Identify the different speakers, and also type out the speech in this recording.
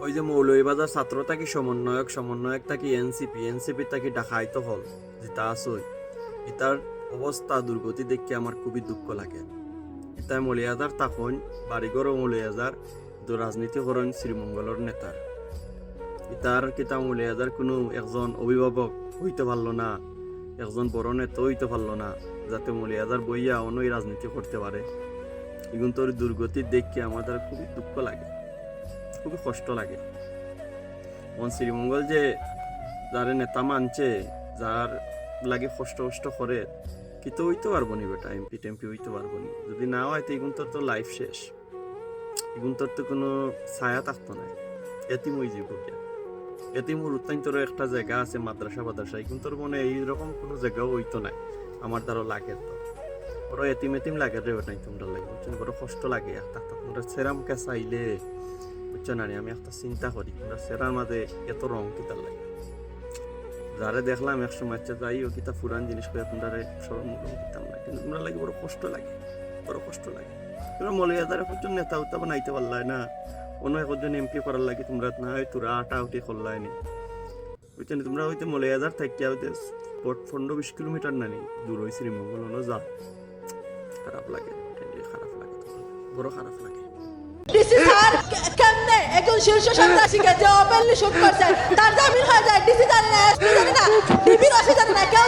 Speaker 1: ওই যে মৌলভীবাজার ছাত্র থাকি সমন্বয়ক থাকি এনসিপি থাকি ডাকাইতো হল যেটা আসই ইতার অবস্থা দুর্গতি দেখে আমার খুবই দুঃখ লাগে। ইতাই মৌলিয়াজার তখন বাড়িঘরও মৌলিয়াজার তো রাজনীতি করেন শ্রীমঙ্গলের নেতার ইতার কিতা মৌলিয়াজার কোনো একজন অভিভাবক হইতে পারলো না, একজন বড় নেতা হইতে পারলো না যাতে মৌলিয়াজার বইয়া অনই রাজনীতি করতে পারে। এখন তোর দুর্গতি দেখে আমাদের খুবই দুঃখ লাগে, খুবই কষ্ট লাগে। শ্রীমঙ্গল যে যারে নেতা মানছে, যার লাগে কষ্ট করে কিন্তু হইতে পারবো নি বেটা, টেমপি হইতে পারবো নি। যদি না হয় তো এগুন তোর তো লাইফ শেষ, এগুন তোর তো কোনো ছায়া থাকতো না, এতিম হয়ে যাবো। এতিমুর উত্তান্তর একটা জায়গা আছে মাদ্রাসা এগুন তোর মনে এইরকম কোনো জায়গাও হইতো না। আমার দ্বারা লাগে তো বড় এতিম লাগে রে বেটা, তোমরা লাগে বুঝছেন, বড় কষ্ট লাগে। একটা তোমরা সেরামকে চাইলে বুঝছো না, আমি একটা চিন্তা করি তোমরা সেরার মাঝে এত রং কিতার লাগে। যারে দেখলাম একসময় যাই ও কিতা পুরান জিনিস করে তোমরা সরম দিতাম না, কিন্তু তোমরা লাগে বড় কষ্ট লাগে, বড় কষ্ট লাগে। তোমরা মৌলভীবাজারে পর্যন্ত নেতা উত্তা বানাইতে পারলাই না, অন্য একজন এমপি করার লাগে তোমরা না হয় তোরা আটা উঠে করলাই নি বুঝছেন। তোমরা হইতে মৌলভীবাজার থেকে হইতে 15-20 কিলোমিটার না নেই দূর হয়েছে শ্রীমঙ্গল যা। খারাপ লাগে, খারাপ লাগে, বড় খারাপ লাগে।
Speaker 2: ডিসি স্যার কেমনে একজন শীর্ষ সন্ত্রাসীকে যে ওপেনলি শুট করছে তার জামিন হয়ে যায়, ডিসি জানে না, এসপি জানে না, ডিবির অফিসার জানে না, কেউ